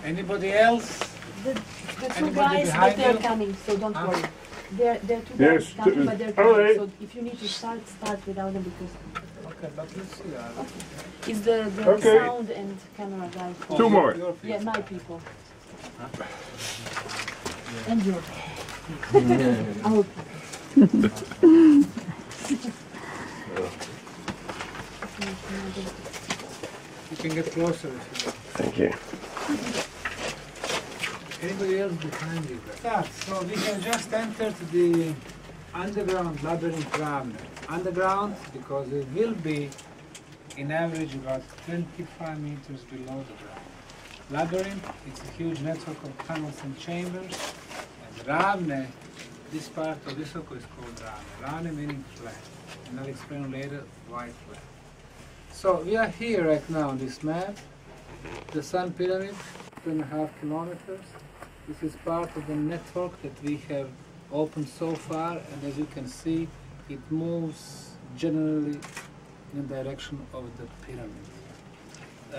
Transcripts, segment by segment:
Anybody else? The two guys, but they're coming, so don't worry. They're two guys coming, but they're coming. So if you need to start without them because. Okay, but let's see. It's the sound and camera guy. Two more. Yeah, my people. And your our people. You can get closer if you want. Thank you. Anybody else behind you? So we have just entered the underground labyrinth Ravne. Underground because it will be in average about 25 meters below the ground. Labyrinth, it's a huge network of tunnels and chambers. And Ravne, this part of Visoko is called Ravne. Ravne meaning flat. And I'll explain later why flat. So we are here right now on this map. The Sun Pyramid, 2.5 kilometers. This is part of the network that we have opened so far, and as you can see, it moves generally in the direction of the pyramid.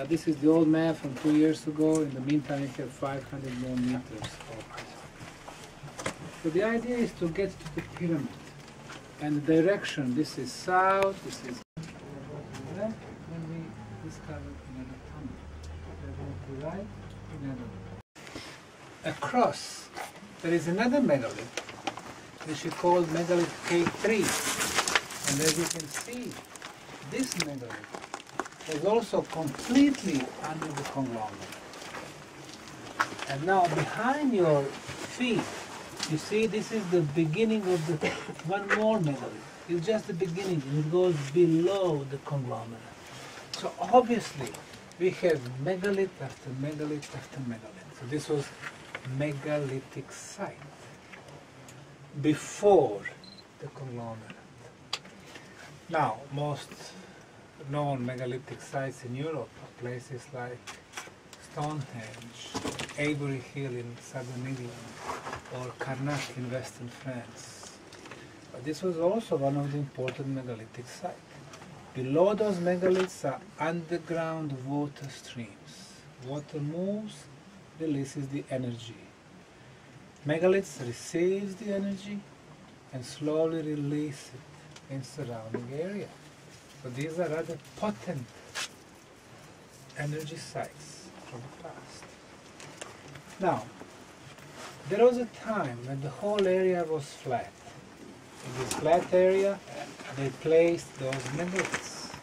This is the old map from 2 years ago. In the meantime, we have 500 more meters of it. So the idea is to get to the pyramid. And the direction, this is south, this is left, when we discover another tunnel. We're going to right, another. Across, there is another megalith, which is called megalith K3. And as you can see, this megalith was also completely under the conglomerate. And now behind your feet, you see this is the beginning of the one more megalith. It's just the beginning, and it goes below the conglomerate. So obviously, we have megalith after megalith after megalith. So this was megalithic site before the conglomerate. Now, most known megalithic sites in Europe are places like Stonehenge, Avery Hill in southern England, or Karnak in western France. But this was also one of the important megalithic sites. Below those megaliths are underground water streams. Water moves, releases the energy. Megaliths receives the energy and slowly release it in surrounding area. So these are rather potent energy sites from the past. Now, there was a time when the whole area was flat. In this flat area, they placed those megaliths.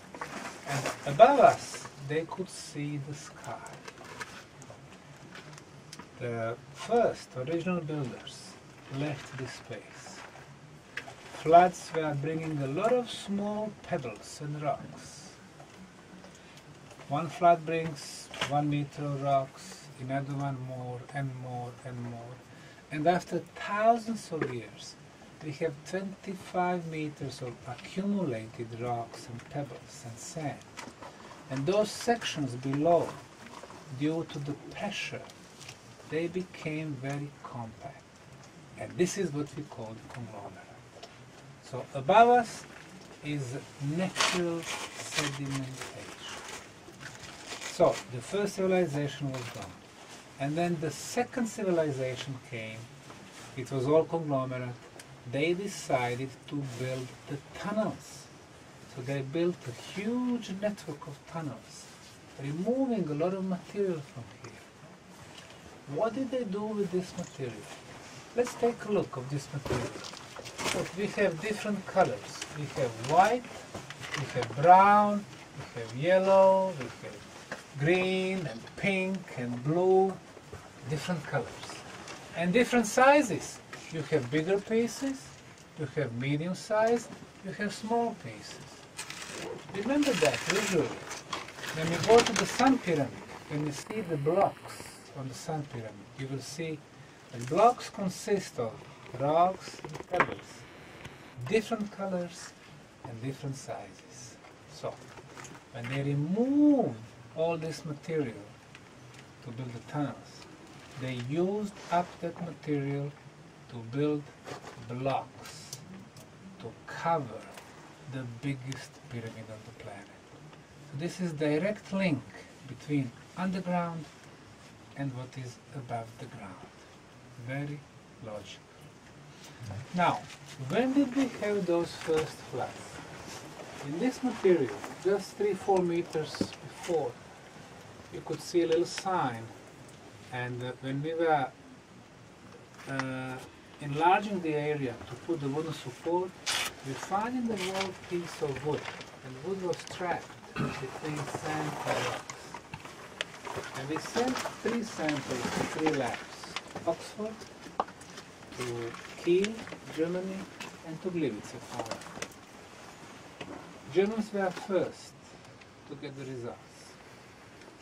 And above us, they could see the sky. The first original builders left this space. Floods were bringing a lot of small pebbles and rocks. One flood brings 1 meter of rocks, another one more and more and more. And after thousands of years, we have 25 meters of accumulated rocks and pebbles and sand. And those sections below, due to the pressure they became very compact. And this is what we call the conglomerate. So above us is natural sedimentation. So the first civilization was gone. And then the second civilization came. It was all conglomerate. They decided to build the tunnels. So they built a huge network of tunnels, removing a lot of material from here. What did they do with this material? Let's take a look of this material. Look, we have different colors. We have white, we have brown, we have yellow, we have green and pink and blue, different colors. And different sizes. You have bigger pieces, you have medium size, you have small pieces. Remember that visually. When you go to the Sun Pyramid, when you see the blocks on the Sun Pyramid, you will see the blocks consist of rocks and pebbles, different colors and different sizes. So, when they removed all this material to build the tunnels, they used up that material to build blocks to cover the biggest pyramid on the planet. So this is direct link between underground and what is above the ground. Very logical. Now, when did we have those first floods? In this material, just 3-4 meters before, you could see a little sign. And when we were enlarging the area to put the wooden support, we found in the wall a piece of wood, and wood was trapped between sand and rocks. And we sent 3 samples to 3 labs, Oxford, to Kiel, Germany, and to Gliwice, Poland. Germans were first to get the results.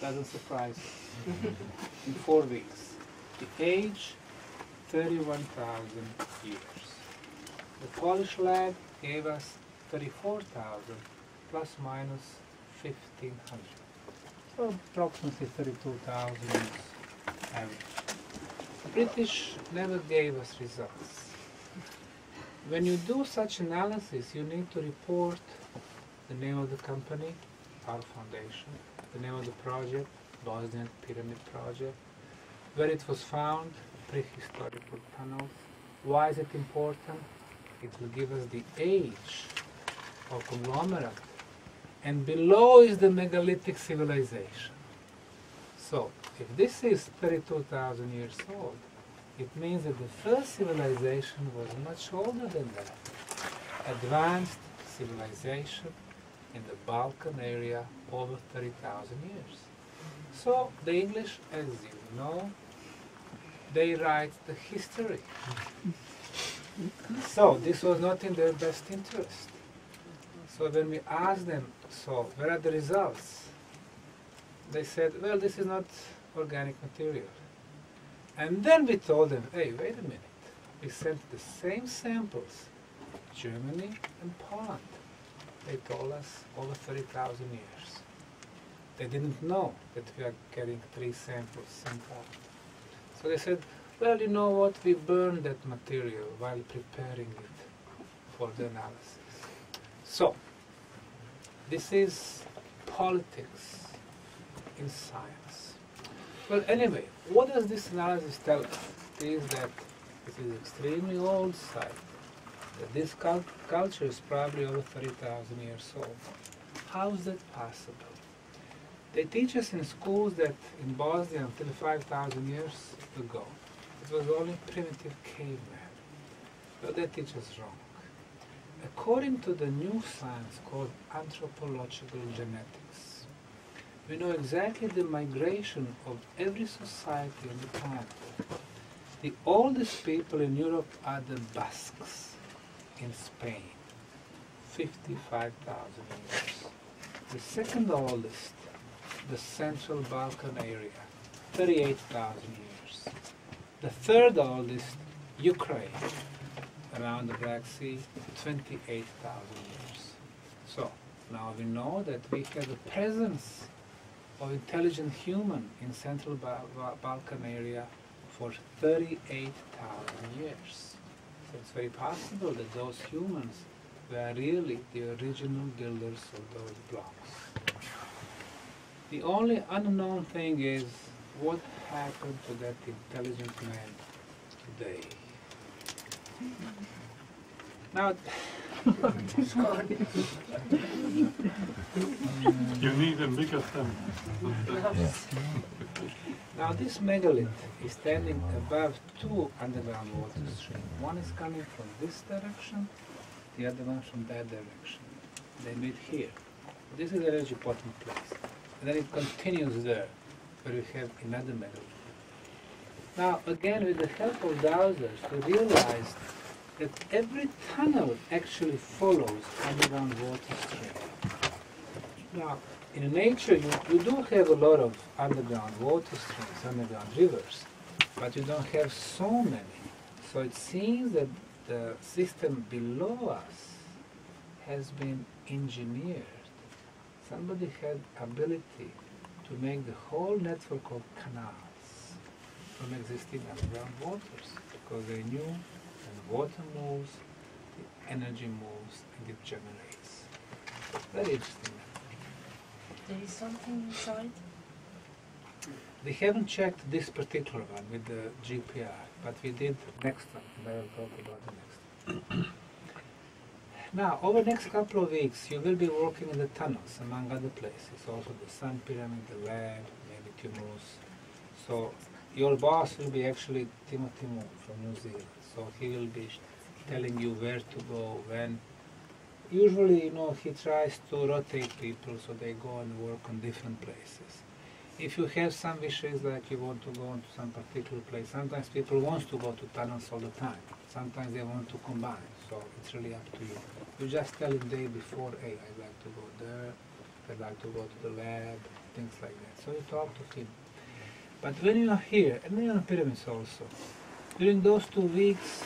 Doesn't surprise us. In 4 weeks. The age, 31,000 years. The Polish lab gave us 34,000 plus minus 1,500. So approximately 32,000 average. The British never gave us results. When you do such analysis, you need to report the name of the company, our foundation, the name of the project, Bosnian Pyramid Project, where it was found, prehistorical tunnels. Why is it important? It will give us the age of conglomerate. And below is the megalithic civilization. So, if this is 32,000 years old, it means that the first civilization was much older than that. Advanced civilization in the Balkan area over 30,000 years. So the English, as you know, they write the history. So this was not in their best interest. So when we asked them, so where are the results? They said, well, this is not organic material. And then we told them, hey, wait a minute. We sent the same samples, Germany and Poland. They told us over 30,000 years. They didn't know that we are getting 3 samples sent out. So they said, well, you know what, we burned that material while preparing it for the analysis. So, this is politics in science. Well, anyway, what does this analysis tell us? It is that it is extremely old site. That this culture is probably over 30,000 years old. How is that possible? They teach us in schools that in Bosnia until 5,000 years ago, it was only primitive caveman. But they teach us wrong. According to the new science called anthropological genetics, we know exactly the migration of every society on the planet. The oldest people in Europe are the Basques in Spain, 55,000 years. The second oldest, the Central Balkan area, 38,000 years. The third oldest, Ukraine, around the Black Sea, 28,000 years. So, now we know that we have the presence of intelligent human in Central Balkan area for 38,000 years. So it's very possible that those humans were really the original builders of those blocks. The only unknown thing is what happened to that intelligent man today. Now, you need a bigger temple. Now this megalith is standing above two underground water streams. One is coming from this direction, the other one from that direction. They meet here. This is the energy potent place. And then it continues there, where we have another megalith. Now again, with the help of dowsers, we realized that every tunnel actually follows underground water stream. Now, in nature, you do have a lot of underground water streams, underground rivers, but you don't have so many. So it seems that the system below us has been engineered. Somebody had ability to make the whole network of canals from existing underground waters, because they knew when the water moves, the energy moves, and it generates. Very interesting. There is something inside? They haven't checked this particular one with the GPR, but we did next one, and I will talk about the next one. Now, over the next couple of weeks, you will be working in the tunnels, among other places, also the Sun Pyramid, the lab, maybe Tunnels. So your boss will be actually Timothy Moon from New Zealand. So he will be telling you where to go, when. Usually, you know, he tries to rotate people so they go and work on different places. If you have some wishes like you want to go into some particular place, sometimes people want to go to tunnels all the time. Sometimes they want to combine, so it's really up to you. You just tell him the day before, hey, I'd like to go there, I'd like to go to the lab, things like that. So you talk to him. But when you are here, and then on pyramids also, during those 2 weeks,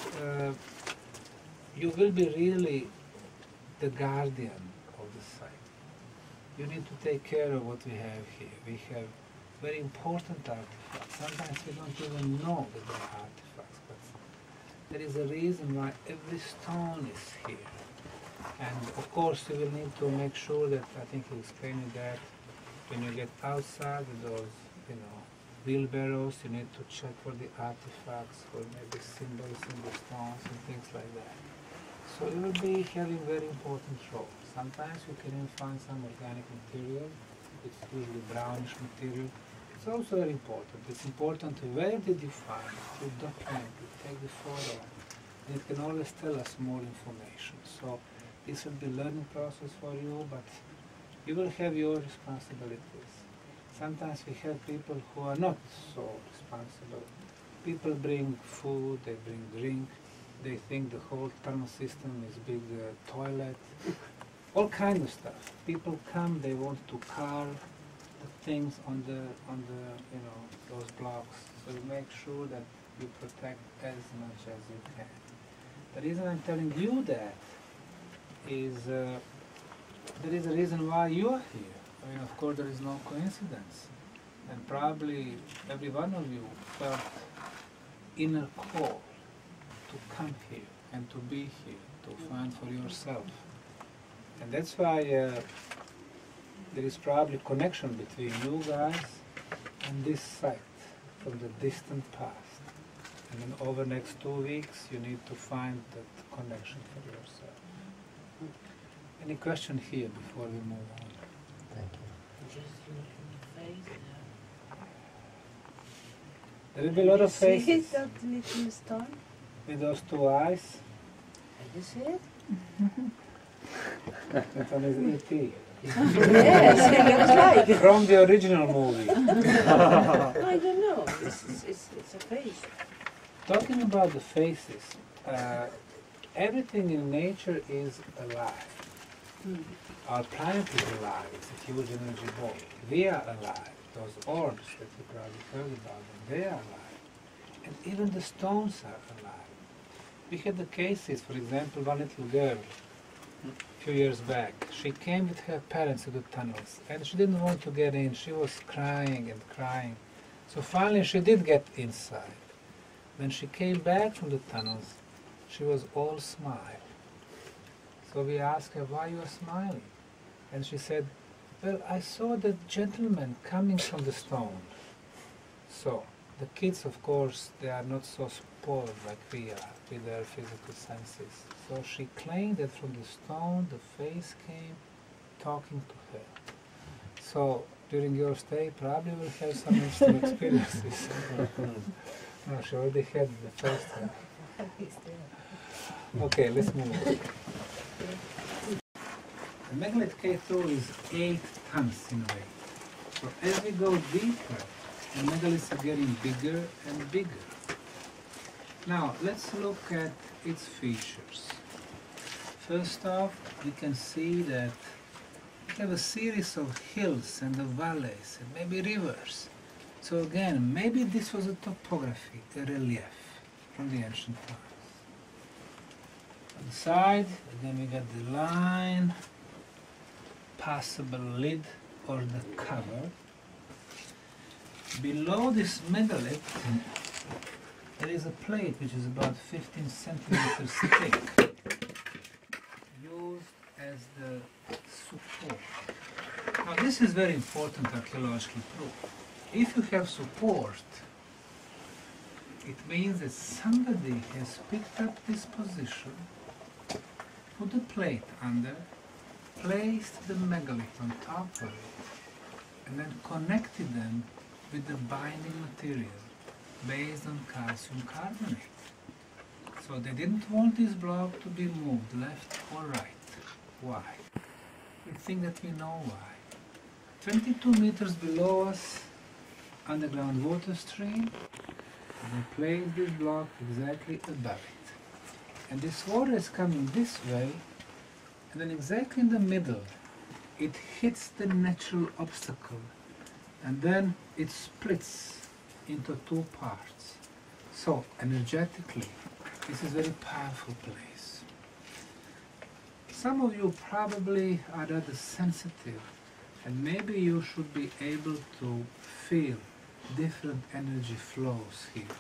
you will be really the guardian of the site. You need to take care of what we have here. We have very important artifacts. Sometimes we don't even know that they are artifacts, but there is a reason why every stone is here. And of course you will need to make sure that, I think he'll explain you that, when you get outside with those, you know, wheelbarrows, you need to check for the artifacts, for maybe symbols in the stones and things like that. So you will be having very important role. Sometimes you can even find some organic material. It's usually brownish material. It's also very important. It's important to where did you find it, to document it, take the photo. And it can always tell us more information. So this will be a learning process for you, but you will have your responsibilities. Sometimes we have people who are not so responsible. People bring food, they bring drink. They think the whole tunnel system is big toilet, all kind of stuff. People come, they want to carve the things on the you know, those blocks. So you make sure that you protect as much as you can. The reason I'm telling you that is there is a reason why you are here. I mean, of course, there is no coincidence, and probably every one of you felt inner call to come here and to be here, to find for yourself. And that's why there is probably connection between you guys and this site from the distant past. And then over the next 2 weeks, you need to find that connection for yourself. Any question here before we move on? Thank you. There will be a lot of faces. that little stone? With those 2 eyes. Can you see it? That one is E.T. Yes, it looks like. From the original movie. I don't know. It's a face. Talking about the faces, everything in nature is alive. Our planet is alive. It's a huge energy ball. We are alive. Those orbs that you probably heard about them, they are alive. And even the stones are alive. We had the cases, for example, one little girl a few years back. She came with her parents to the tunnels and she didn't want to get in. She was crying and crying. So finally she did get inside. when she came back from the tunnels, she was all smile. So we asked her, why you are smiling? And she said, well, I saw the gentleman coming from the stone. So the kids, of course, they are not so spoiled like we are with their physical senses. So she claimed that from the stone the face came talking to her. So during your stay, probably will have some interesting experiences. No, she already had the first one. Okay, let's move on. The megalith K2 is 8 tons in weight. So as we go deeper, the megaliths are getting bigger and bigger. Now, let's look at its features. First off, we can see that we have a series of hills and the valleys and maybe rivers. So again, maybe this was a topography, a relief from the ancient times. On the side, again we got the line, possible lid or the cover. Below this megalith, there is a plate which is about 15 centimeters thick, used as the support. Now this is very important archaeological proof. If you have support, it means that somebody has picked up this position, put a plate under, placed the megalith on top of it, and then connected them with the binding material based on calcium carbonate. So they didn't want this block to be moved left or right. Why? We think that we know why. 22 meters below us, underground water stream, they placed this block exactly above it. And this water is coming this way, and then exactly in the middle, it hits the natural obstacle, and then it splits into 2 parts. So, energetically, this is a very powerful place. Some of you probably are rather sensitive, and maybe you should be able to feel different energy flows here.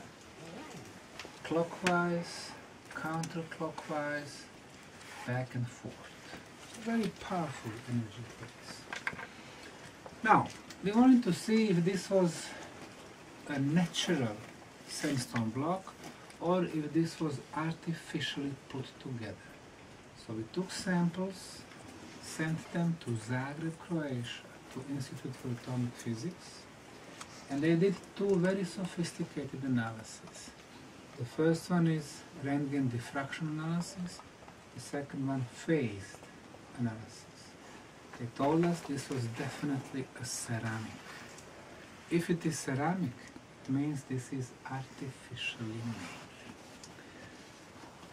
Clockwise, counterclockwise, back and forth. It's a very powerful energy place. Now, we wanted to see if this was a natural sandstone block or if this was artificially put together. So we took samples, sent them to Zagreb, Croatia, to Institute for Atomic Physics, and they did 2 very sophisticated analyses. The first one is Röntgen diffraction analysis, the second one phased analysis. They told us this was definitely a ceramic. If it is ceramic, it means this is artificially made.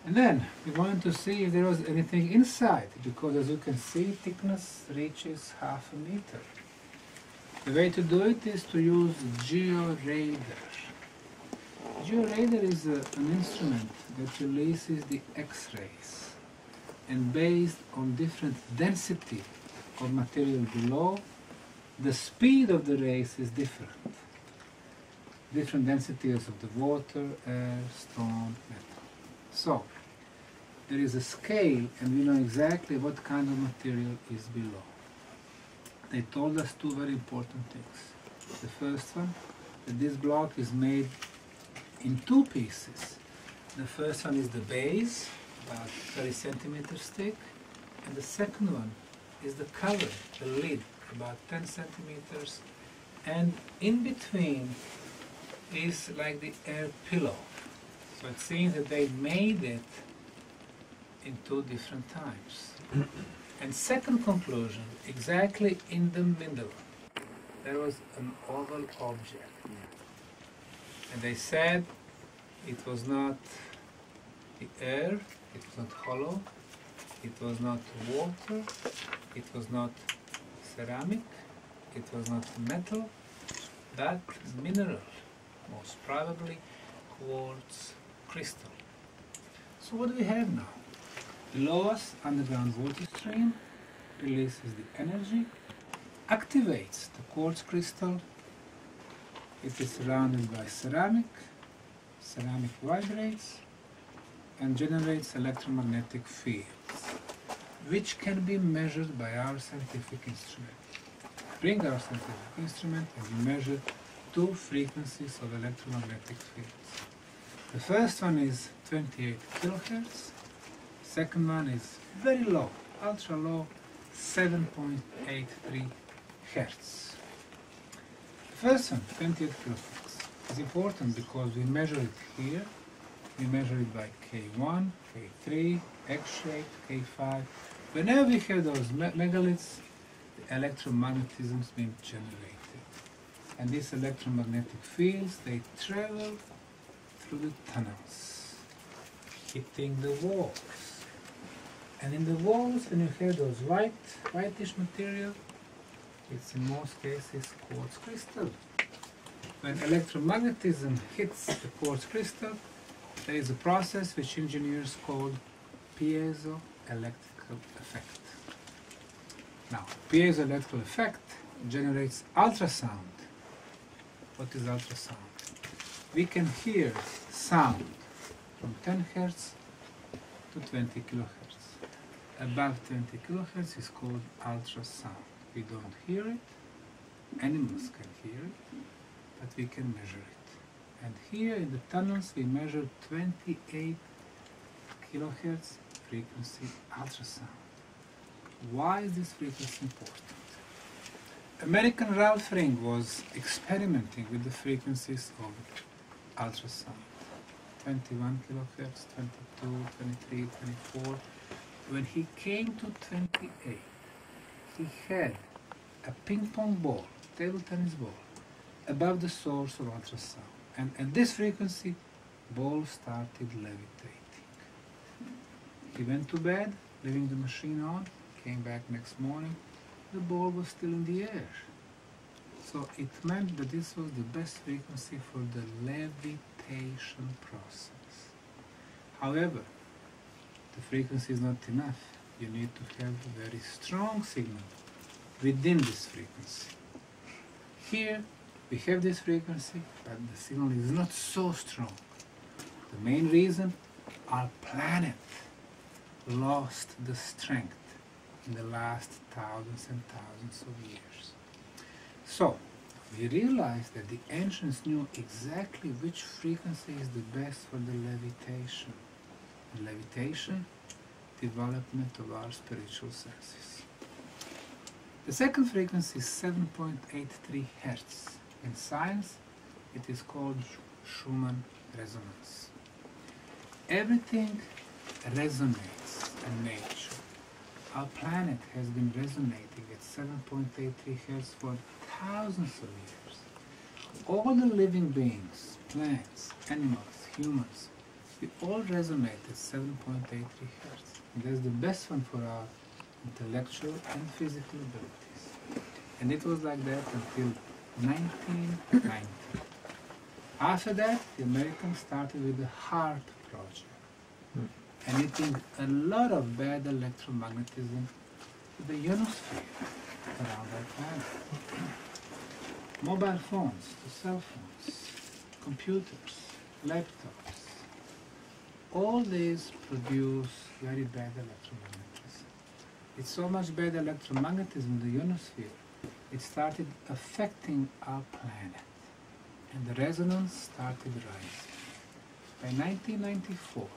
And then we wanted to see if there was anything inside, because as you can see, thickness reaches 0.5 meter. The way to do it is to use georadar. Georadar is an instrument that releases the X-rays, and based on different density of material below, the speed of the rays is different. Different densities of the water, air, stone, metal. So, there is a scale and we know exactly what kind of material is below. They told us 2 very important things. The first one, that this block is made in 2 pieces. The first one is the base, about 30 centimeters thick, and the second one is the cover, the lid, about 10 centimeters, and in between is like the air pillow. So it seems that they made it in 2 different times. And second conclusion, exactly in the middle, there was an oval object. And they said it was not the air, it was not hollow, it was not water, it was not ceramic, it was not metal, but mineral, most probably quartz crystal. So what do we have now? Below us, underground water stream releases the energy, activates the quartz crystal. It is surrounded by ceramic, ceramic vibrates and generates electromagnetic fields, which can be measured by our scientific instrument. Bring our scientific instrument and we measure two frequencies of electromagnetic fields. The first one is 28 kilohertz. Second one is very low, ultra low, 7.83 hertz. The first one, 28 kilohertz, is important because we measure it here. We measure it by K1, K3, X-shape, K5. Whenever we have those megaliths, the electromagnetism is being generated. And these electromagnetic fields, they travel through the tunnels, hitting the walls. And in the walls, when you have those whitish material, it's in most cases quartz crystal. When electromagnetism hits the quartz crystal, there is a process which engineers call piezoelectrical effect. Now, piezoelectrical effect generates ultrasound. What is ultrasound? We can hear sound from 10 Hz to 20 kHz. Above 20 kHz is called ultrasound. We don't hear it, animals can hear it, but we can measure it. And here in the tunnels we measure 28 kHz frequency ultrasound. Why is this frequency important? American Ralph Ring was experimenting with the frequencies of ultrasound. 21 kHz, 22, 23, 24. When he came to 28, he had a ping pong ball, table tennis ball, above the source of ultrasound. And at this frequency, ball started levitating. He went to bed, leaving the machine on, came back next morning, the ball was still in the air. So it meant that this was the best frequency for the levitation process. However, the frequency is not enough. You need to have a very strong signal within this frequency. Here we have this frequency, but the signal is not so strong. The main reason, our planet lost the strength in the last thousands and thousands of years. So, we realized that the ancients knew exactly which frequency is the best for the levitation. And levitation, development of our spiritual senses. The second frequency is 7.83 Hz. In science, it is called Schumann resonance. Everything resonates in nature. Our planet has been resonating at 7.83 Hz for thousands of years. All the living beings, plants, animals, humans, we all resonate at 7.83 Hz. And that's the best one for our intellectual and physical abilities. And it was like that until 1990. After that, the Americans started with the HAARP project, emitting a lot of bad electromagnetism to the ionosphere around our planet. Mobile phones, to cell phones, computers, laptops, all these produce very bad electromagnetism. It's so much bad electromagnetism in the ionosphere, it started affecting our planet, and the resonance started rising. By 1994,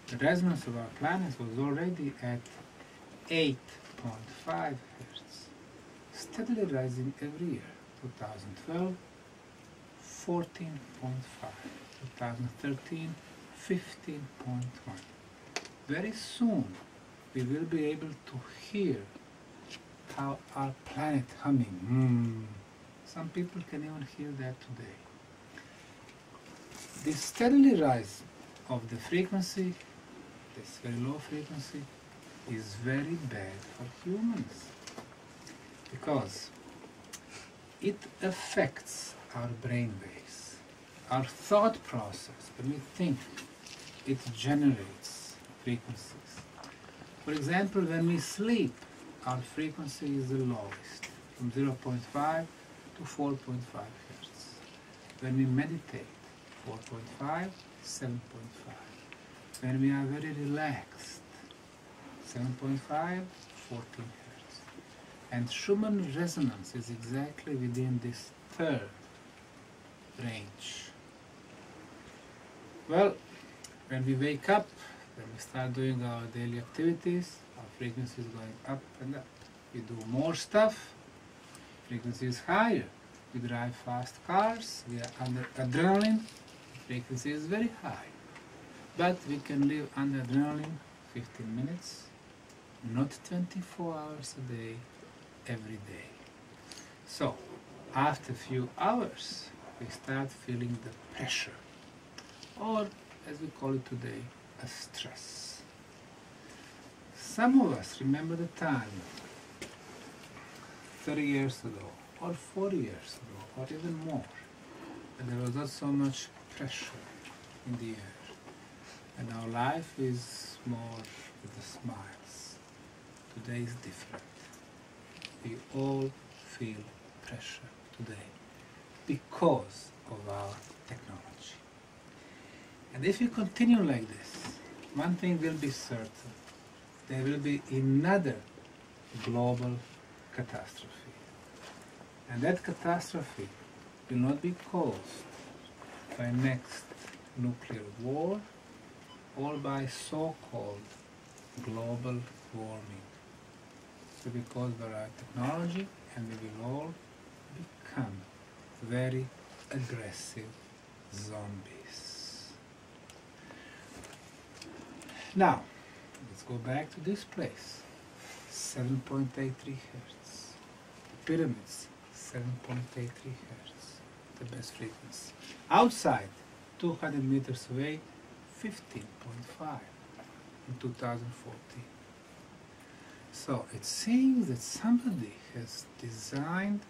the resonance of our planet was already at 8.5 Hz, steadily rising every year. 2012, 14.5, 2013, 15.1. Very soon, we will be able to hear how our planet humming. Some people can even hear that today. This steadily rise of the frequency, this very low frequency, is very bad for humans because it affects our brain waves, our thought process. When we think, it generates frequencies. For example, when we sleep, our frequency is the lowest, from 0.5 to 4.5 Hz. When we meditate, 4.5, 7.5. When we are very relaxed, 7.5, 14 Hertz. And Schumann resonance is exactly within this third range. Well, when we wake up, when we start doing our daily activities, our frequency is going up and up. We do more stuff, frequency is higher. We drive fast cars, we are under adrenaline, frequency is very high. But we can live under adrenaline 15 minutes, not 24 hours a day, every day. So, after a few hours, we start feeling the pressure, or as we call it today, a stress. Some of us remember the time 30 years ago, or 40 years ago, or even more, and there was not so much pressure in the air. And our life is more with the smiles. Today is different. We all feel pressure today because of our technology. And if we continue like this, one thing will be certain. There will be another global catastrophe. And that catastrophe will not be caused by next nuclear war or by so-called global warming. So because of our technology, and we will all become very aggressive zombies. Now, let's go back to this place. 7.83 Hertz. The pyramids, 7.83 Hertz. The best frequency. Outside, 200 meters away, 15.5 in 2014. So it seems that somebody has designed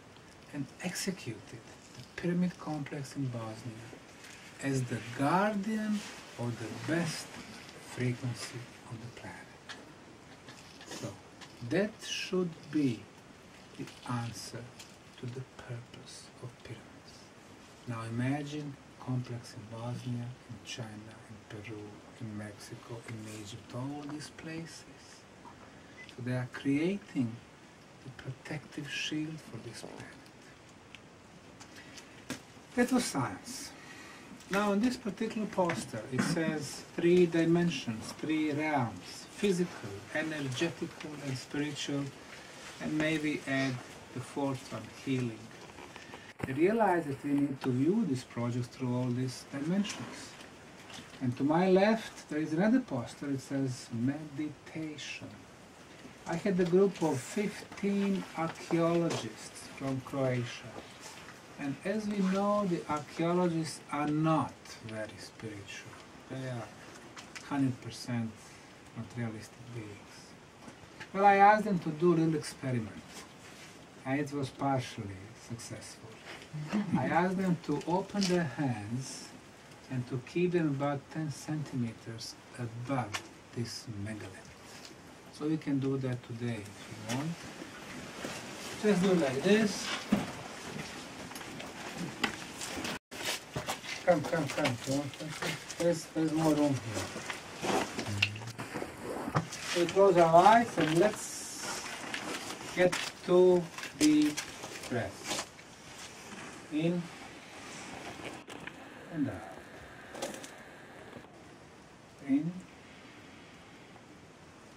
and executed the pyramid complex in Bosnia as the guardian of the best frequency on the planet. So that should be the answer to the purpose of pyramids. Now imagine complex in Bosnia, in China, in Peru, in Mexico, in Egypt, all these places. So they are creating the protective shield for this planet. That was science. Now on this particular poster it says 3 dimensions, 3 realms, physical, energetical and spiritual, and maybe add the 4th one, healing. I realize that we need to view this project through all these dimensions. And to my left there is another poster, it says meditation. I had a group of 15 archaeologists from Croatia. And as we know, the archaeologists are not very spiritual. They are 100% materialistic beings. Well, I asked them to do a little experiment. And it was partially successful. I asked them to open their hands and to keep them about 10 centimeters above this megalith. So we can do that today if you want. Just do like this. Come. There's more room here. So we close our eyes and let's get to the breath. In and out. In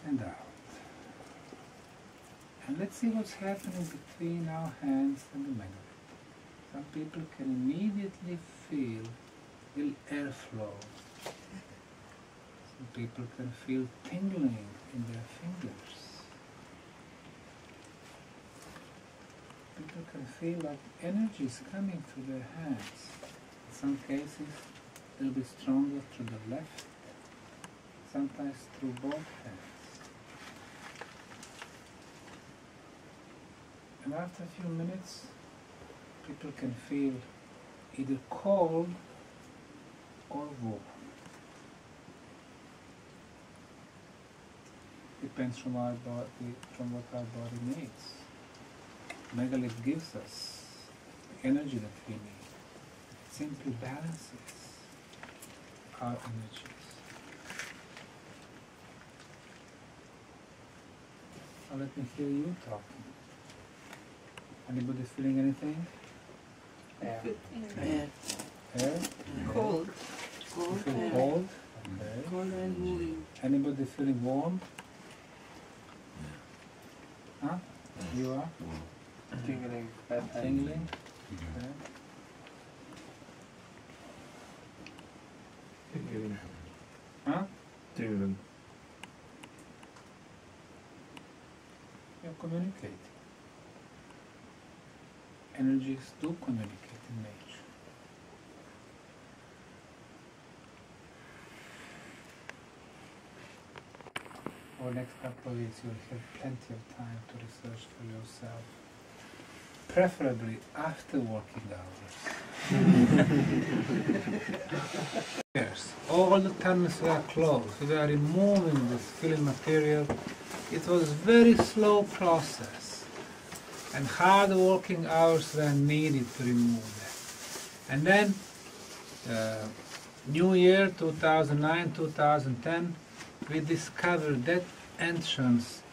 and out. And let's see what's happening between our hands and the megalith. Some people can immediately feel little airflow. Some people can feel tingling in their fingers. People can feel like energy is coming through their hands. In some cases, a little bit stronger through the left, sometimes through both hands. And after a few minutes, people can feel either cold or warm. Depends from our body, from what our body needs. Megalith gives us the energy that we need. It simply balances our energies. Now let me hear you talking. Anybody feeling anything? Air. Air? Cold. You feel cold? Okay. Cold and moving. Anybody feeling warm? Huh? You are? Tingling. Tingling? Okay. Huh? Tingling. You're communicating. Energies do communicate in nature. For the next couple of weeks, you'll have plenty of time to research for yourself. Preferably after working hours. Yes, all the tunnels were closed. We were removing this filling material. It was a very slow process, and hard working hours were needed to remove that. And then, New Year 2009-2010, we discovered that entrance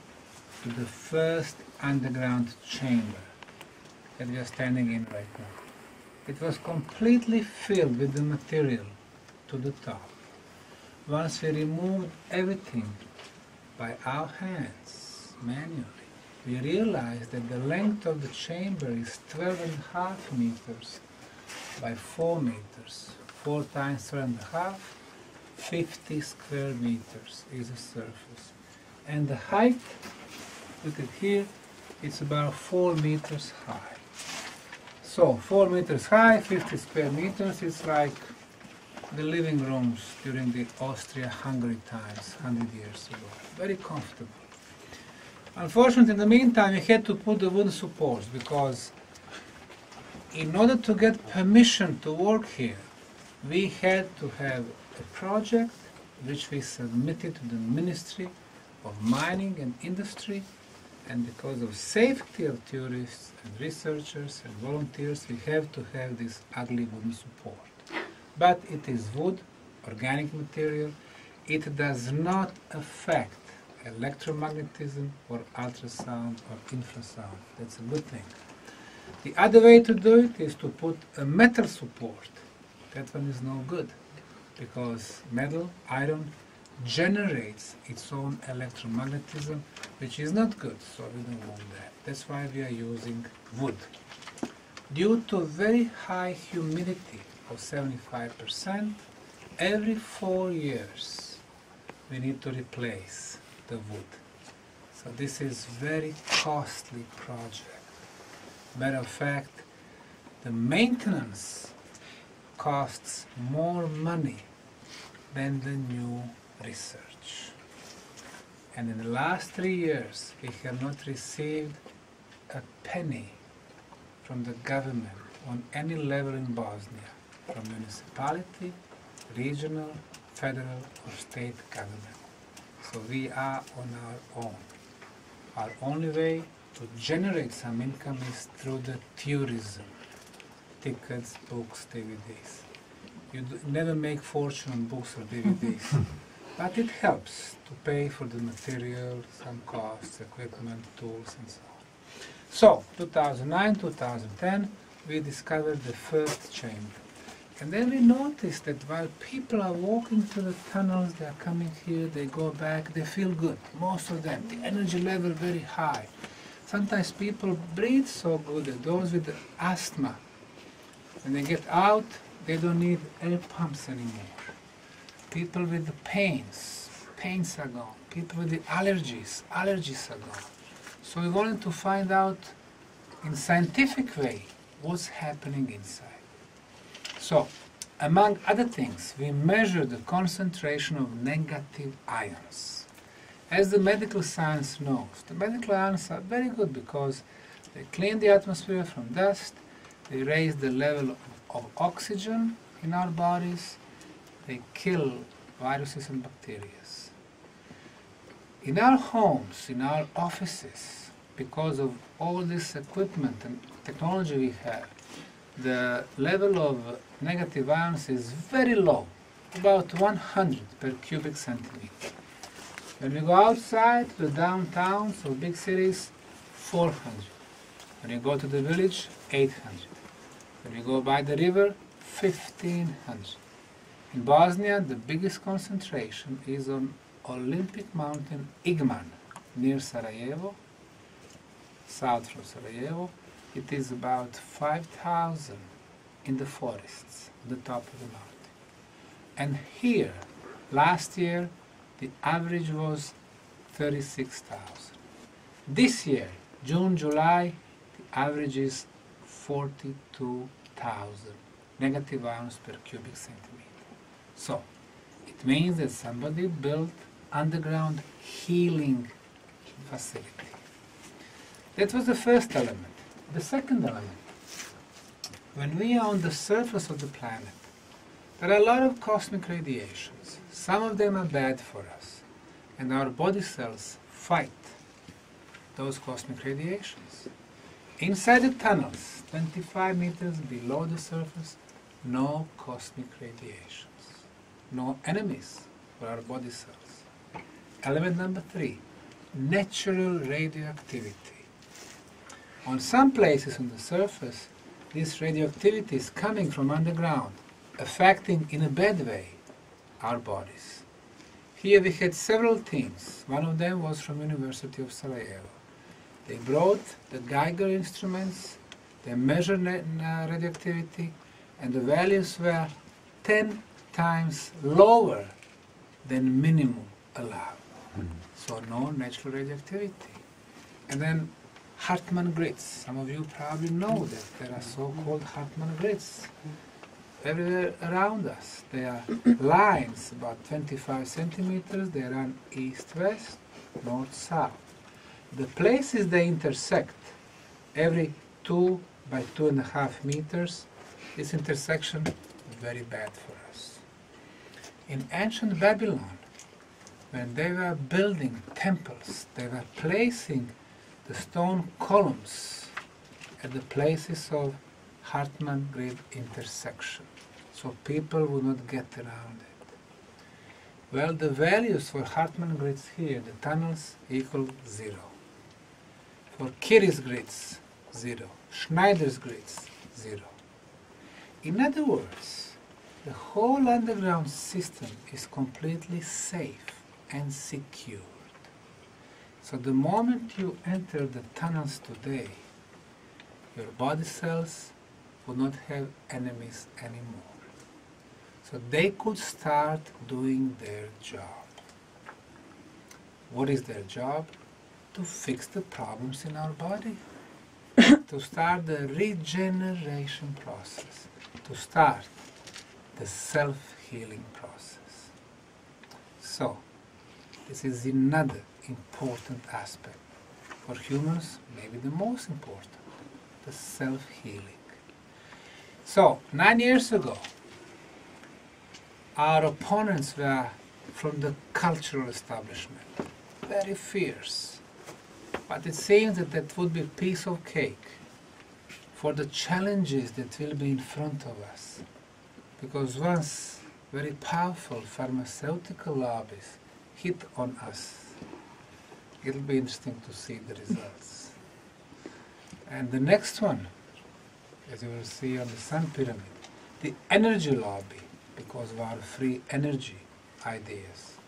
to the first underground chamber that we are standing in right now. It was completely filled with the material to the top. Once we removed everything by our hands, manually, we realized that the length of the chamber is 12.5 meters by 4 meters. 4 times 12.5, 50 square meters is the surface. And the height, look at here, it's about 4 meters high. So 4 meters high, 50 square meters, it's like the living rooms during the Austria-Hungary times, 100 years ago. Very comfortable. Unfortunately, in the meantime, we had to put the wooden supports because in order to get permission to work here, we had to have a project which we submitted to the Ministry of Mining and Industry, and because of safety of tourists and researchers and volunteers, we have to have this ugly wooden support. But it is wood, organic material. It does not affect electromagnetism or ultrasound or infrasound. That's a good thing. The other way to do it is to put a metal support. That one is no good because metal, iron, generates its own electromagnetism, which is not good, so we don't want that. That's why we are using wood. Due to very high humidity of 75%, every 4 years we need to replace the wood. So this is very costly project. Matter of fact, the maintenance costs more money than the new research. And in the last 3 years, we have not received a penny from the government on any level in Bosnia, from municipality, regional, federal, or state government. So we are on our own. Our only way to generate some income is through the tourism, tickets, books, DVDs. You never make fortune on books or DVDs, but it helps to pay for the material, some costs, equipment, tools, and so on. So, 2009, 2010, we discovered the first chamber. And then we noticed that while people are walking through the tunnels, they are coming here, they go back, they feel good, most of them, the energy level very high. Sometimes people breathe so good that those with asthma, when they get out, they don't need air pumps anymore. People with the pains are gone. People with the allergies are gone. So we wanted to find out in scientific way what's happening inside. So, among other things, we measure the concentration of negative ions. As the medical science knows, the medical ions are very good because they clean the atmosphere from dust, they raise the level of oxygen in our bodies, they kill viruses and bacteria. In our homes, in our offices, because of all this equipment and technology we have, the level of negative ions is very low, about 100 per cubic centimeter. When we go outside to the downtown, so big cities, 400. When you go to the village, 800. When you go by the river, 1500. In Bosnia, the biggest concentration is on Olympic Mountain Igman, near Sarajevo, south from Sarajevo. It is about 5,000 in the forests, the top of the mountain. And here, last year, the average was 36,000. This year, June, July, the average is 42,000 negative ions per cubic centimeter. So, it means that somebody built underground healing facility. That was the first element. The second element, when we are on the surface of the planet, there are a lot of cosmic radiations. Some of them are bad for us, and our body cells fight those cosmic radiations. Inside the tunnels, 25 meters below the surface, no cosmic radiations, no enemies for our body cells. Element number 3, natural radioactivity. On some places on the surface, this radioactivity is coming from underground, affecting in a bad way our bodies. Here we had several teams. One of them was from University of Sarajevo. They brought the Geiger instruments, they measured radioactivity, and the values were 10 times lower than minimum allowed. So no natural radioactivity. And then Hartmann grids. Some of you probably know that there are so-called Hartmann grids everywhere around us. They are lines about 25 centimeters. They run east-west, north-south. The places they intersect, every 2 by 2.5 meters, this intersection is very bad for us. In ancient Babylon, when they were building temples, they were placing the stone columns at the places of Hartmann grid intersection, so people would not get around it. Well, the values for Hartmann grids here, the tunnels, equal 0. For Curies grids, 0. Schneider's grids, 0. In other words, the whole underground system is completely safe and secure. So the moment you enter the tunnels today, your body cells will not have enemies anymore. So they could start doing their job. What is their job? To fix the problems in our body. To start the regeneration process. To start the self-healing process. So, this is another important aspect. For humans, maybe the most important, the self-healing. So, 9 years ago, our opponents were from the cultural establishment, very fierce. But it seems that that would be a piece of cake for the challenges that will be in front of us. Because once very powerful pharmaceutical lobbies hit on us, it'll be interesting to see the results. And the next one, as you will see on the Sun Pyramid, the energy lobby, because of our free energy ideas.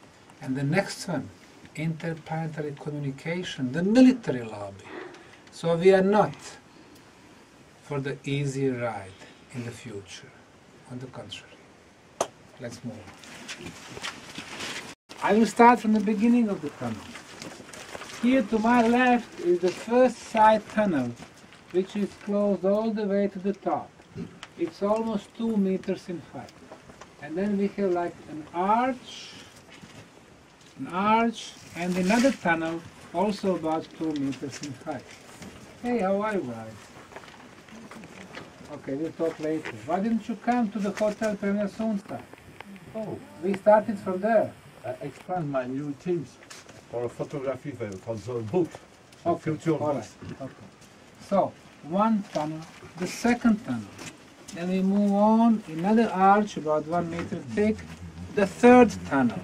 And the next one, interplanetary communication, the military lobby. So we are not for the easy ride in the future. On the contrary. Let's move on. I will start from the beginning of the tunnel. Here to my left is the first side tunnel, which is closed all the way to the top. It's almost 2 meters in height. And then we have like an arch, and another tunnel, also about 2 meters in height. Hey, how are you guys? Okay, we'll talk later. Why didn't you come to the hotel Premier Sunsta? Oh, We started from there. I expand my new teams for a photography for the book, Okay, future all books. right. Okay. So, one tunnel, the second tunnel. Then we move on, another arch about 1 meter thick, the third tunnel.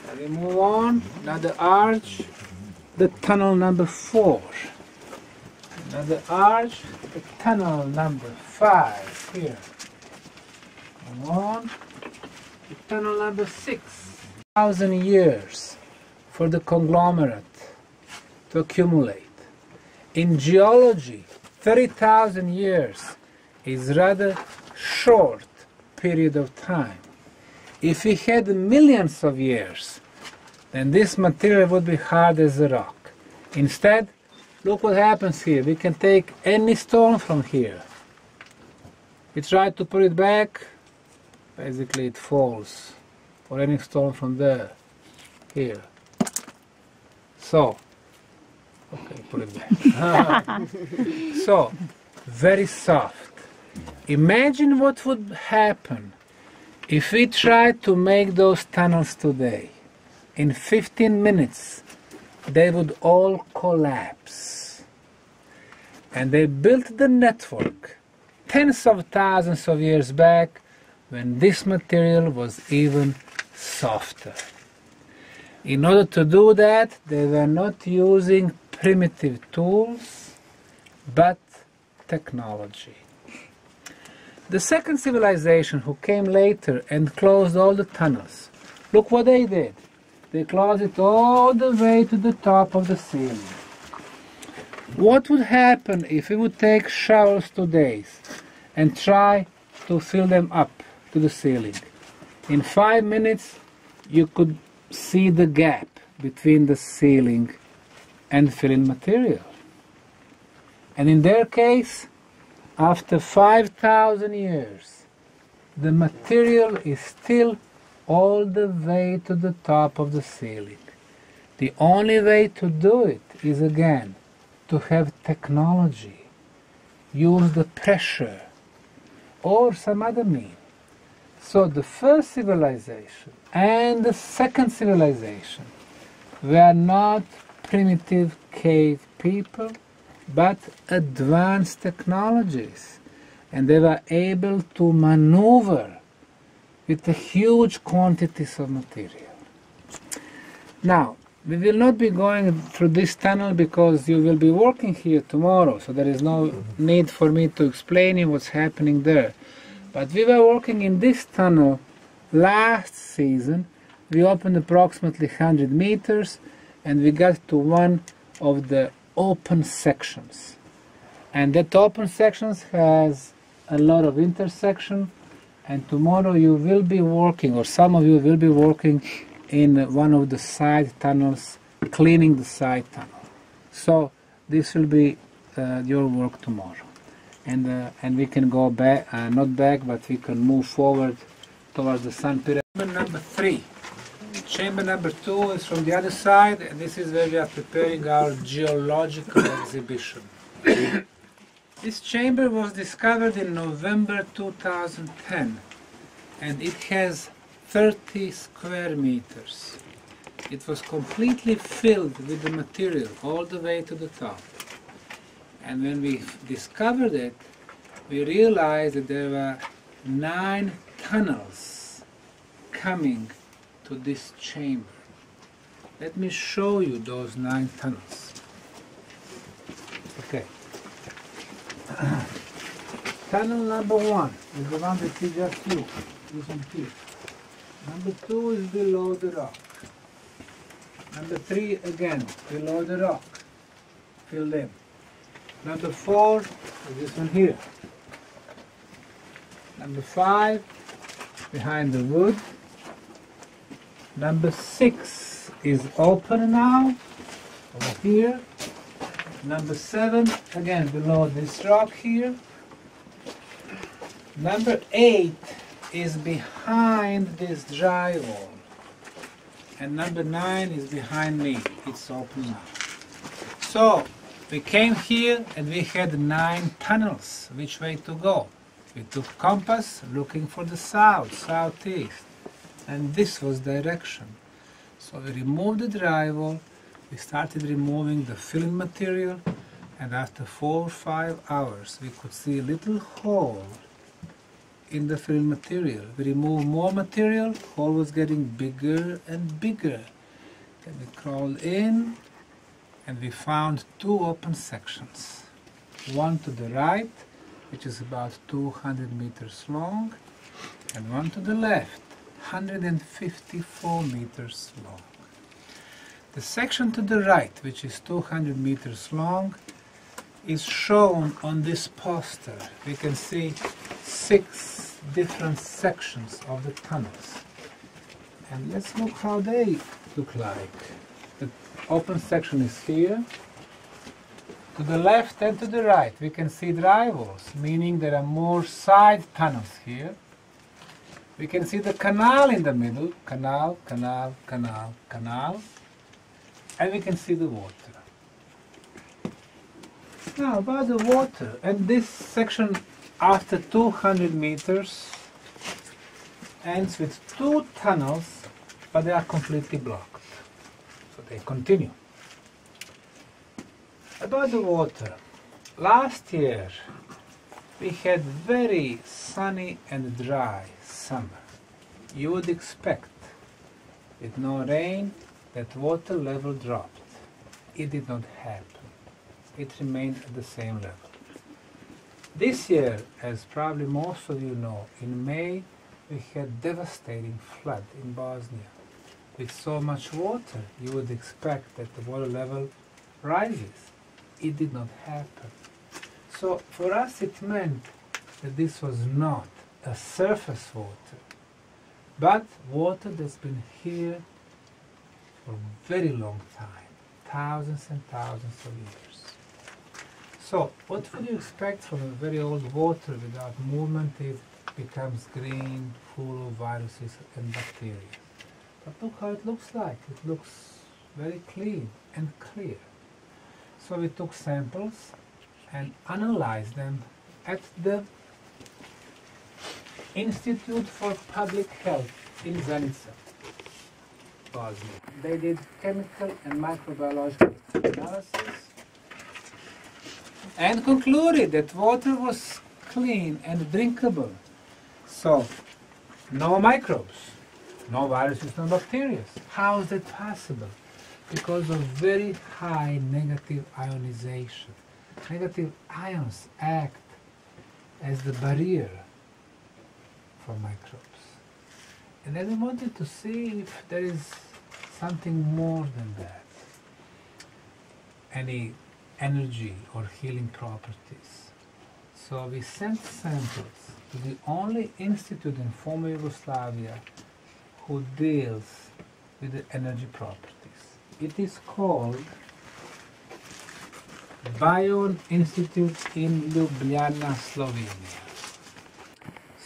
And we move on, another arch, the tunnel number 4. Another arch, the tunnel number 5 here. Move on, the tunnel number 6. 1,000 years for the conglomerate to accumulate. In geology, 30,000 years is rather short period of time. If we had millions of years, then this material would be hard as a rock. Instead, look what happens here. We can take any stone from here. We try to put it back, basically it falls. Or any stone from there, here. So, okay, put it back. So, very soft. Imagine what would happen if we tried to make those tunnels today. In 15 minutes, they would all collapse. And they built the network tens of thousands of years back when this material was even softer. In order to do that, they were not using primitive tools, but technology. The second civilization who came later and closed all the tunnels, look what they did. They closed it all the way to the top of the ceiling. What would happen if we would take shovels today and try to fill them up to the ceiling? In 5 minutes, you could see the gap between the ceiling and filling material. And in their case, after 5,000 years, the material is still all the way to the top of the ceiling. The only way to do it is, again, to have technology, use the pressure, or some other means. So the first civilization and the second civilization were not primitive cave people, but advanced technologies. And they were able to maneuver with the huge quantities of material. Now, we will not be going through this tunnel because you will be working here tomorrow, so there is no need for me to explain you what's happening there. But we were working in this tunnel last season. We opened approximately 100 meters and we got to one of the open sections. And that open sections has a lot of intersection, and tomorrow you will be working, or some of you will be working in one of the side tunnels, cleaning the side tunnel. So this will be your work tomorrow. And we can go back, not back, but we can move forward towards the sun pyramid. Chamber number 3. Chamber number 2 is from the other side, and this is where we are preparing our geological exhibition. This chamber was discovered in November 2010, and it has 30 square meters. It was completely filled with the material all the way to the top. And when we discovered it, we realized that there were 9 tunnels coming to this chamber. Let me show you those 9 tunnels. Okay. Tunnel number 1 is the one that we just used. This one here. Number 2 is below the rock. Number 3 again, below the rock. Fill them. Number 4 is this one here. Number 5, behind the wood. Number 6 is open now, over here. Number 7, again below this rock here. Number 8 is behind this drywall. And number 9 is behind me. It's open now. So, we came here and we had 9 tunnels. Which way to go? We took compass looking for the south, southeast. And this was direction. So we removed the drywall, we started removing the filling material, and after 4 or 5 hours we could see a little hole in the fill material. We remove more material, hole was getting bigger and bigger. Then we crawled in and we found two open sections. One to the right, which is about 200 meters long, and one to the left, 154 meters long. The section to the right, which is 200 meters long, is shown on this poster. We can see 6 different sections of the tunnels. And let's look how they look like. The open section is here. To the left and to the right, we can see drywalls, meaning there are more side tunnels here. We can see the canal in the middle, canal, canal, canal, canal, and we can see the water. Now about the water, and this section after 200 meters ends with 2 tunnels, but they are completely blocked. So they continue. About the water, last year we had very sunny and dry summer. You would expect, with no rain, that water level dropped. It did not happen. It remained at the same level. This year, as probably most of you know, in May we had devastating flood in Bosnia. With so much water, you would expect that the water level rises. It did not happen. So for us it meant that this was not a surface water, but water that's been here for a very long time, thousands and thousands of years. So what would you expect from a very old water? Without movement it becomes green, full of viruses and bacteria. But look how it looks like. It looks very clean and clear. So we took samples and analyzed them at the Institute for Public Health in Zenica, Bosnia. They did chemical and microbiological analysis and concluded that water was clean and drinkable. So, no microbes, no viruses, no bacteria. How is that possible? Because of very high negative ionization. Negative ions act as the barrier for microbes. And then we wanted to see if there is something more than that. Any energy or healing properties. So we sent samples to the only institute in former Yugoslavia who deals with the energy properties. It is called Bion Institute in Ljubljana, Slovenia.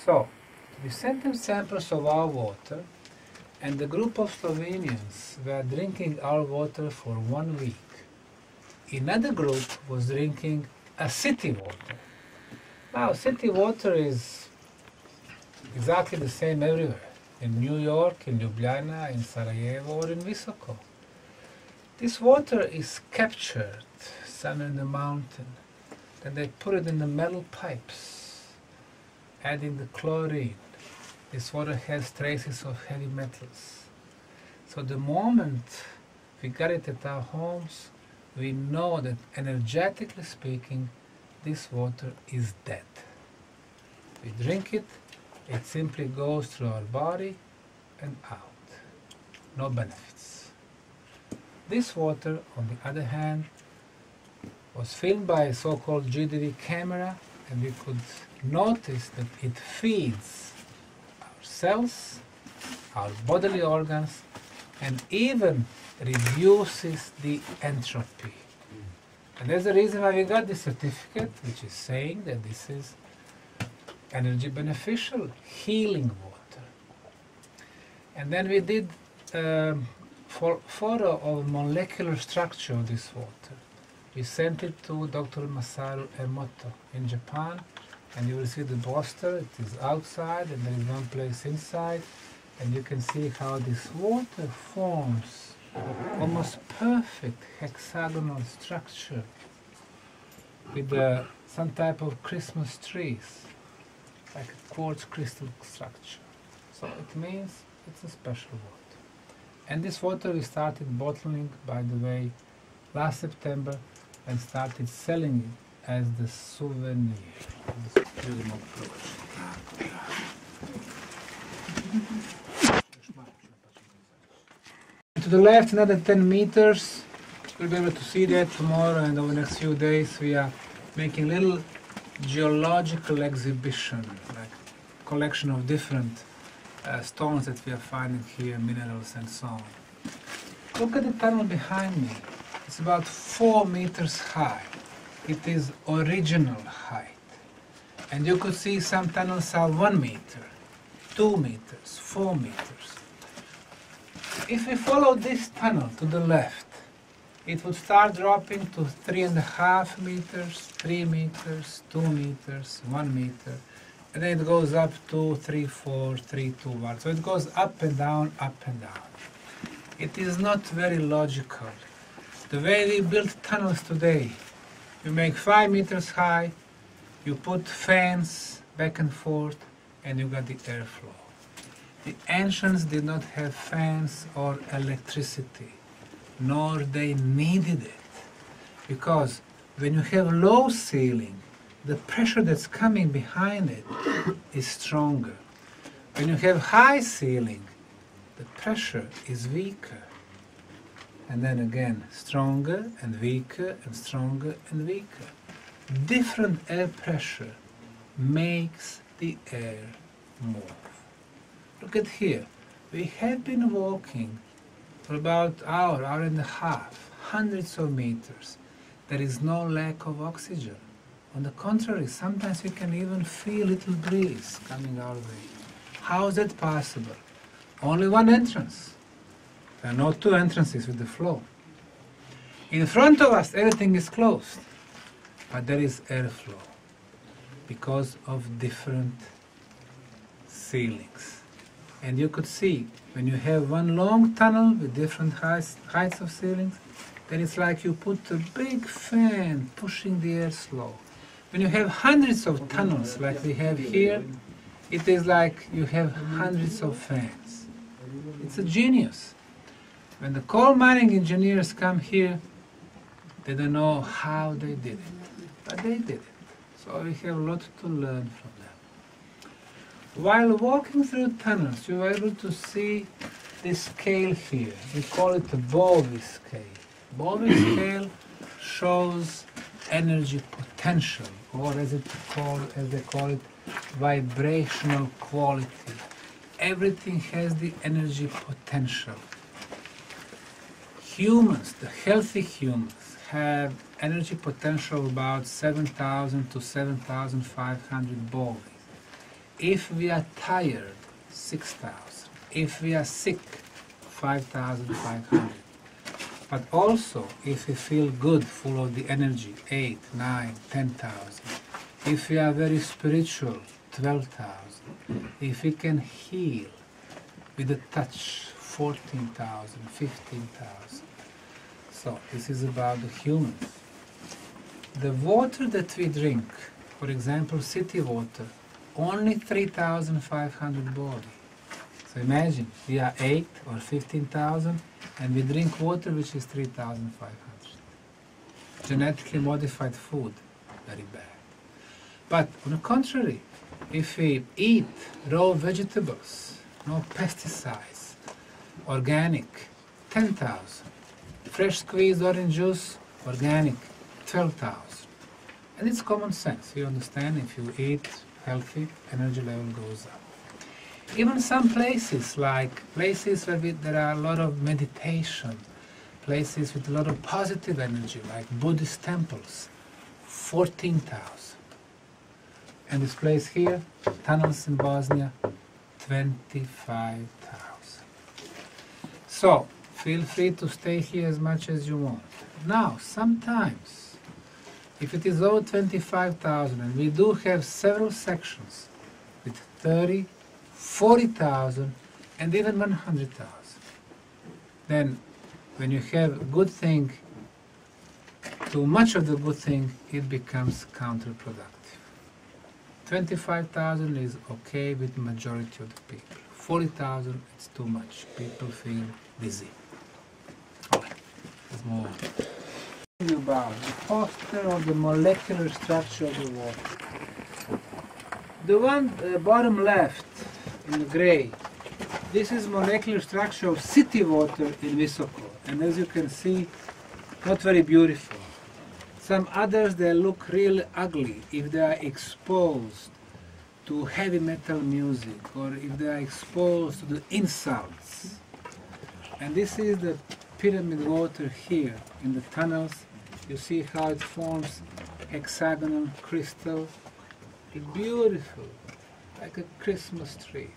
So, we sent them samples of our water, and the group of Slovenians were drinking our water for 1 week. Another group was drinking a city water. Now, city water is exactly the same everywhere. In New York, in Ljubljana, in Sarajevo, or in Visoko. This water is captured somewhere in the mountain. Then they put it in the metal pipes, adding the chlorine. This water has traces of heavy metals. So the moment we got it at our homes, we know that energetically speaking, this water is dead. We drink it, it simply goes through our body and out. No benefits. This water, on the other hand, was filmed by a so-called GDV camera, and we could notice that it feeds our cells, our bodily organs, and even reduces the entropy. And there's a reason why we got this certificate, which is saying that this is energy beneficial, healing water. And then we did photo of molecular structure of this water. We sent it to Dr. Masaru Emoto in Japan, and you will see the poster. It is outside, and there is one place inside, and you can see how this water forms almost perfect hexagonal structure with some type of Christmas trees. like a quartz crystal structure. So it means it's a special water. And this water we started bottling, by the way, last September, and started selling it as the souvenir. To the left, another 10 meters. We'll be able to see that tomorrow, and over the next few days we are making little geological exhibition, like collection of different stones that we are finding here, minerals and so on. Look at the tunnel behind me. It's about 4 meters high. It is original height. And you could see some tunnels are 1 meter, 2 meters, 4 meters. If we follow this tunnel to the left, it would start dropping to 3.5 meters, 3 meters, 2 meters, 1 meter, and then it goes up to 3, 4, 3, 2, 1. So it goes up and down, up and down. It is not very logical. The way we build tunnels today, you make 5 meters high, you put fans back and forth, and you got the airflow. The ancients did not have fans or electricity, nor they needed it, because when you have low ceiling, the pressure that's coming behind it is stronger. When you have high ceiling, the pressure is weaker. And then again, stronger and weaker and stronger and weaker. Different air pressure makes the air move. Look at here. We have been walking for about an hour, hour and a half, hundreds of meters. There is no lack of oxygen. On the contrary, sometimes we can even feel a little breeze coming our way. How is that possible? Only one entrance. There are no two entrances with the flow. In front of us, everything is closed, but there is airflow because of different ceilings. And you could see, when you have one long tunnel with different heights of ceilings, then it's like you put a big fan pushing the air slow. When you have hundreds of tunnels like we have here, it is like you have hundreds of fans. It's a genius. When the coal mining engineers come here, they don't know how they did it, but they did it. So we have a lot to learn from them. While walking through tunnels, you are able to see this scale here. We call it the Bowie scale. Bowie scale shows energy potential, or as they call it, vibrational quality. Everything has the energy potential. Humans, the healthy humans, have energy potential of about 7,000 to 7,500 Bowie. If we are tired, 6,000. If we are sick, 5,500. But also, if we feel good, full of the energy, 8, 9, 10,000. If we are very spiritual, 12,000. If we can heal with a touch, 14,000, 15,000. So this is about the humans. The water that we drink, for example, city water, only 3,500 Bowie. So imagine, we are 8 or 15,000 and we drink water which is 3,500. Genetically modified food, very bad. But on the contrary, if we eat raw vegetables, no pesticides, organic, 10,000. Fresh squeezed orange juice, organic, 12,000. And it's common sense. You understand, if you eat healthy, energy level goes up. Even some places, like places where there are a lot of meditation, places with a lot of positive energy, like Buddhist temples, 14,000. And this place here, tunnels in Bosnia, 25,000. So, feel free to stay here as much as you want. Now, sometimes, if it is over 25,000, and we do have several sections with 30, 40,000, and even 100,000, then when you have good thing, too much of the good thing, it becomes counterproductive. 25,000 is okay with the majority of the people. 40,000, it's too much. People feel dizzy. Okay, let's move on. About the poster of the molecular structure of the water. The one bottom left in the gray, this is molecular structure of city water in Visoko. And as you can see, not very beautiful. Some others, they look really ugly if they are exposed to heavy metal music or if they are exposed to the insults. And this is the pyramid water here in the tunnels. You see how it forms hexagonal crystal. It's beautiful, like a Christmas tree.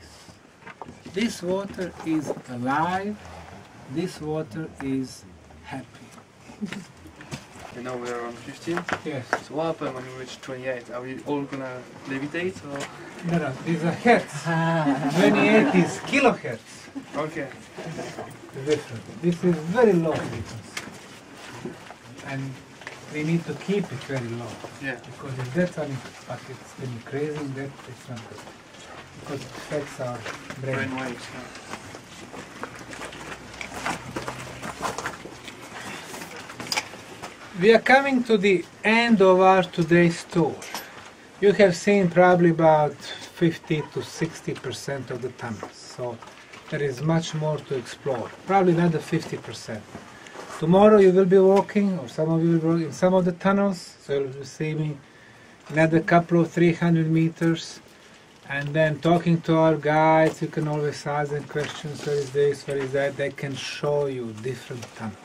This water is alive. This water is happy. And now we're on 15. Yes. So what happens when we reach 28? Are we all gonna levitate or? No, these are hertz. 28 is kilohertz. Okay. Different. This is very low frequency. And we need to keep it very low. Yeah. Because if that's it's increasing, that it's not good. Because it affects our brain. Brain waves. Yeah. We are coming to the end of our today's tour. You have seen probably about 50 to 60% of the tunnels, so there is much more to explore, probably another 50%. Tomorrow you will be walking, or some of you will walk in some of the tunnels, so you will see me another couple of 300 meters, and then talking to our guides, you can always ask them questions, where is this, where is that, they can show you different tunnels.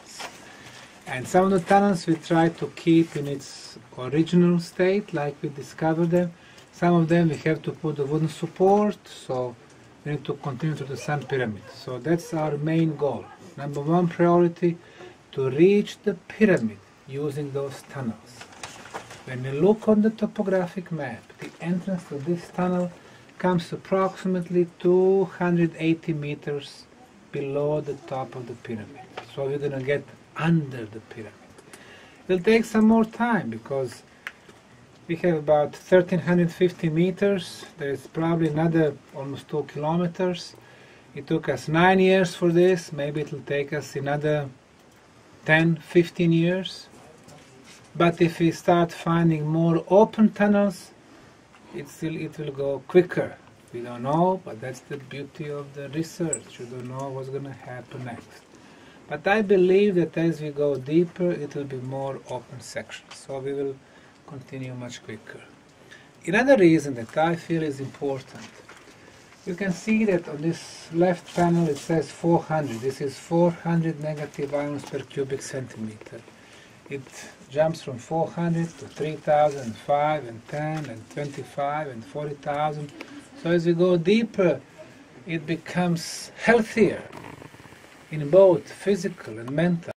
And some of the tunnels we try to keep in its original state, like we discovered them. Some of them we have to put a wooden support, so we need to continue to the sun pyramid. So that's our main goal. Number one priority, to reach the pyramid using those tunnels. When you look on the topographic map, the entrance to this tunnel comes approximately 280 meters below the top of the pyramid. So we're going to get under the pyramid. It will take some more time because we have about 1,350 meters. There is probably another almost 2 kilometers. It took us 9 years for this. Maybe it will take us another 10, 15 years. But if we start finding more open tunnels, it will go quicker. We don't know, but that's the beauty of the research. You don't know what's going to happen next. But I believe that as we go deeper, it will be more open sections. So we will continue much quicker. Another reason that I feel is important. You can see that on this left panel it says 400. This is 400 negative ions per cubic centimeter. It jumps from 400 to 3,000, and 5, and 10, and 25, and 40,000. So as we go deeper, it becomes healthier in both physical and mental.